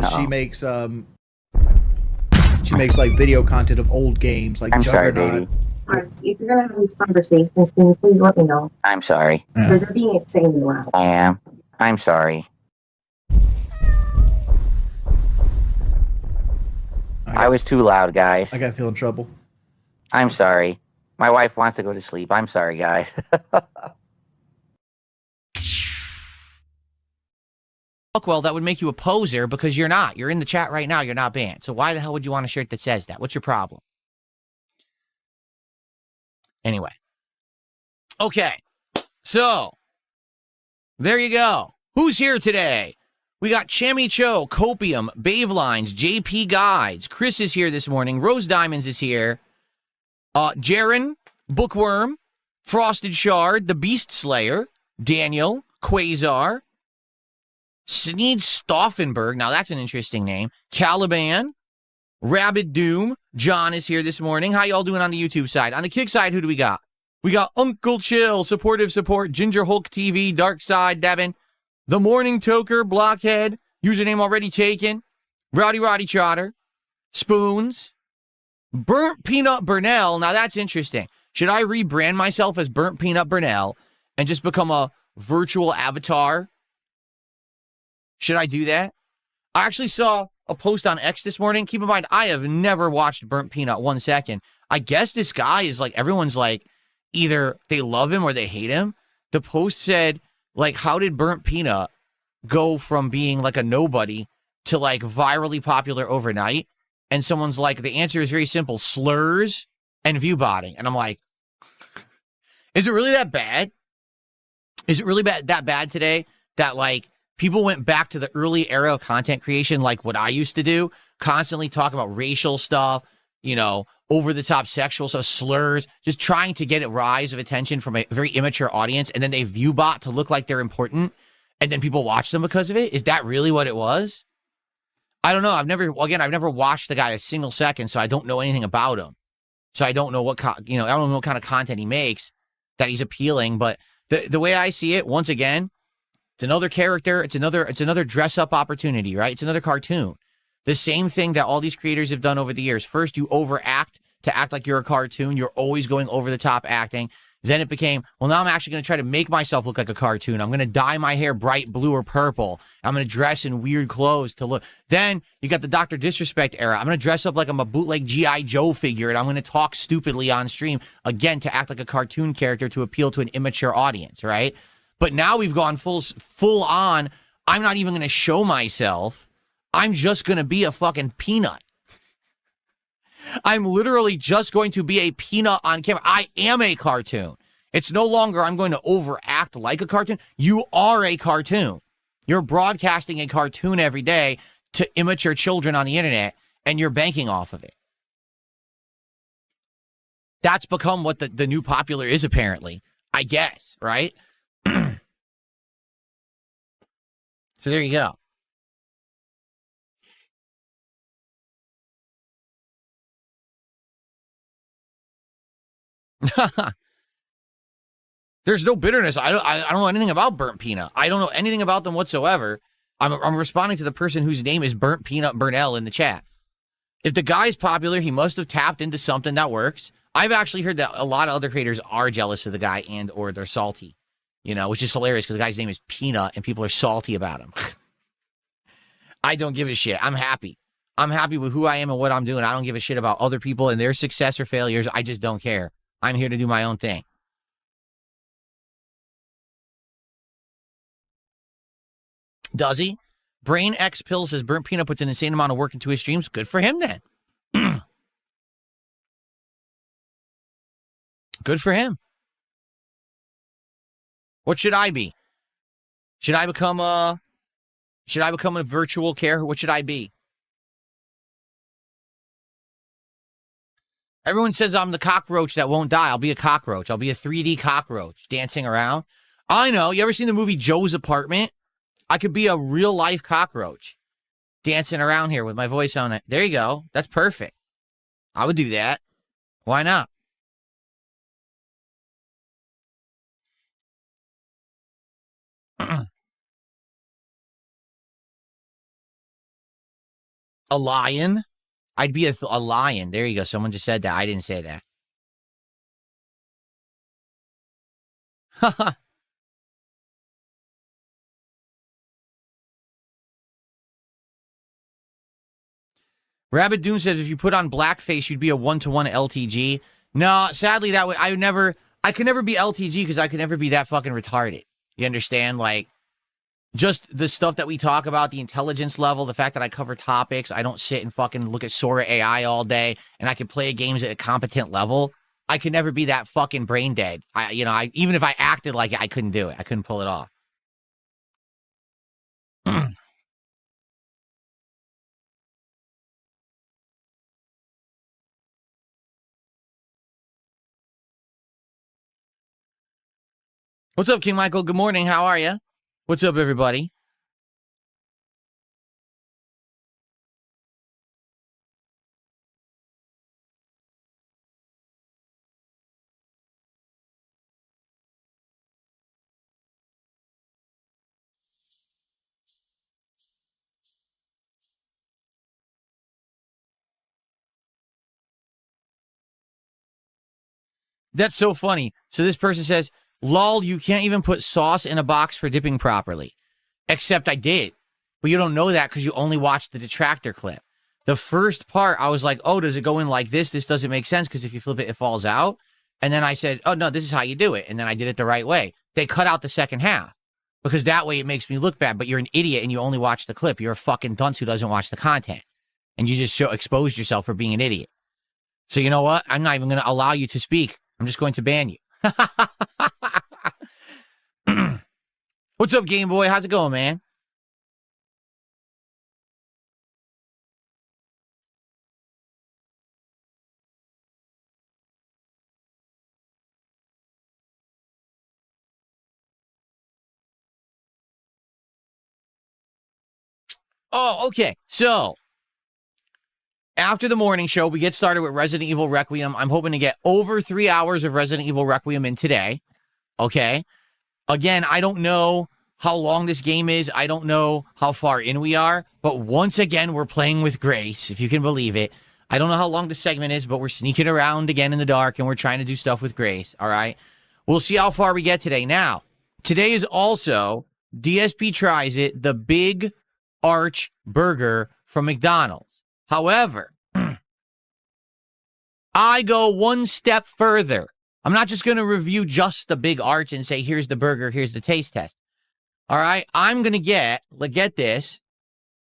She makes like video content of old games like I'm sorry, Juggernaut. baby. If you're gonna have these conversations, can you please let me know? I'm sorry. They're being insanely loud. I am. I'm sorry. I was too loud, guys. I gotta feel in trouble. I'm sorry. My wife wants to go to sleep. I'm sorry, guys. Well, that would make you a poser because you're not. You're in the chat right now. You're not banned. So why the hell would you want a shirt that says that? What's your problem? Anyway. Okay. So, there you go. Who's here today? We got Chammy Cho, Copium, Bavelines, JP Guides. Chris is here this morning. Rose Diamonds is here. Jaren, Bookworm, Frosted Shard, The Beast Slayer, Daniel, Quasar, Sneed Stauffenberg. Now that's an interesting name. Caliban, Rabid Doom. John is here this morning. How y'all doing on the YouTube side? On the Kick side, who do we got? We got Uncle Chill, Supportive Support, Ginger Hulk TV, Dark Side, Devin, The Morning Toker, Blockhead, username already taken, Roddy Trotter, Spoons, Burnt Peanut Burnell. Now that's interesting. Should I rebrand myself as Burnt Peanut Burnell and just become a virtual avatar? Should I do that? I actually saw a post on X this morning. Keep in mind, I have never watched Burnt Peanut 1 second. I guess this guy is like, everyone's like, either they love him or they hate him. The post said, like, how did Burnt Peanut go from being like a nobody to like virally popular overnight? And someone's like, the answer is very simple: slurs and view botting. And I'm like, is it really that bad? Is it really that bad today that like people went back to the early era of content creation, like what I used to do, constantly talk about racial stuff, you know, over the top sexual stuff, slurs, just trying to get a rise of attention from a very immature audience, and then they view bot to look like they're important, and then people watch them because of it? Is that really what it was? I don't know. I've never watched the guy a single second, so I don't know anything about him. So I don't know I don't know what kind of content he makes that he's appealing. But the way I see it, once again, it's another character. It's another dress up opportunity, right? It's another cartoon. The same thing that all these creators have done over the years. First, you overact to act like you're a cartoon. You're always going over the top acting. Then it became, well, now I'm actually going to try to make myself look like a cartoon. I'm going to dye my hair bright blue or purple. I'm going to dress in weird clothes to look. Then you got the Dr. Disrespect era. I'm going to dress up like I'm a bootleg G.I. Joe figure, and I'm going to talk stupidly on stream, again, to act like a cartoon character to appeal to an immature audience, right? But now we've gone full on. I'm not even going to show myself. I'm just going to be a fucking peanut. I'm literally just going to be a peanut on camera. I am a cartoon. It's no longer I'm going to overact like a cartoon. You are a cartoon. You're broadcasting a cartoon every day to immature children on the internet, and you're banking off of it. That's become what the new popular is, apparently. I guess, right? So there you go. There's no bitterness. I don't know anything about Burnt Peanut. I don't know anything about them whatsoever. I'm responding to the person whose name is Burnt Peanut Burnell in the chat. If the guy's popular, he must have tapped into something that works. I've actually heard that a lot of other creators are jealous of the guy and or they're salty, you know, which is hilarious because the guy's name is Peanut and people are salty about him. I don't give a shit. I'm happy. I'm happy with who I am and what I'm doing. I don't give a shit about other people and their success or failures. I just don't care. I'm here to do my own thing. Does he? Brain X Pill says Burnt Peanut puts an insane amount of work into his streams. Good for him then. Good for him. What should I be? Should I become a virtual character? What should I be? Everyone says I'm the cockroach that won't die. I'll be a cockroach. I'll be a 3D cockroach dancing around. I know. You ever seen the movie Joe's Apartment? I could be a real life cockroach dancing around here with my voice on it. There you go. That's perfect. I would do that. Why not? A lion? I'd be a lion. There you go. Someone just said that. I didn't say that. Haha. Rabbit Doom says if you put on blackface, you'd be a 1-to-1 LTG. No, sadly, that would I could never be LTG because I could never be that fucking retarded. You understand? Like, just the stuff that we talk about, the intelligence level, the fact that I cover topics, I don't sit and fucking look at Sora AI all day, and I can play games at a competent level. I could never be that fucking brain dead. Even if I acted like it, I couldn't do it. I couldn't pull it off. What's up, King Michael? Good morning. How are you? What's up, everybody? That's so funny. So this person says, lol, you can't even put sauce in a box for dipping properly. Except I did. But you don't know that because you only watched the detractor clip. The first part, I was like, oh, does it go in like this? This doesn't make sense because if you flip it, it falls out. And then I said, oh, no, this is how you do it. And then I did it the right way. They cut out the second half because that way it makes me look bad. But you're an idiot and you only watch the clip. You're a fucking dunce who doesn't watch the content. And you just exposed yourself for being an idiot. So you know what? I'm not even going to allow you to speak. I'm just going to ban you. What's up, Game Boy? How's it going, man? Oh, okay. So, after the morning show, we get started with Resident Evil Requiem. I'm hoping to get over 3 hours of Resident Evil Requiem in today. Okay? Again, I don't know how long this game is. I don't know how far in we are. But once again, we're playing with Grace, if you can believe it. I don't know how long the segment is, but we're sneaking around again in the dark, and we're trying to do stuff with Grace, all right? We'll see how far we get today. Now, today is also DSP Tries It, the Big Arch Burger from McDonald's. However, I go one step further. I'm not just going to review just the Big Arch and say, here's the burger, here's the taste test. All right? I'm going to get this,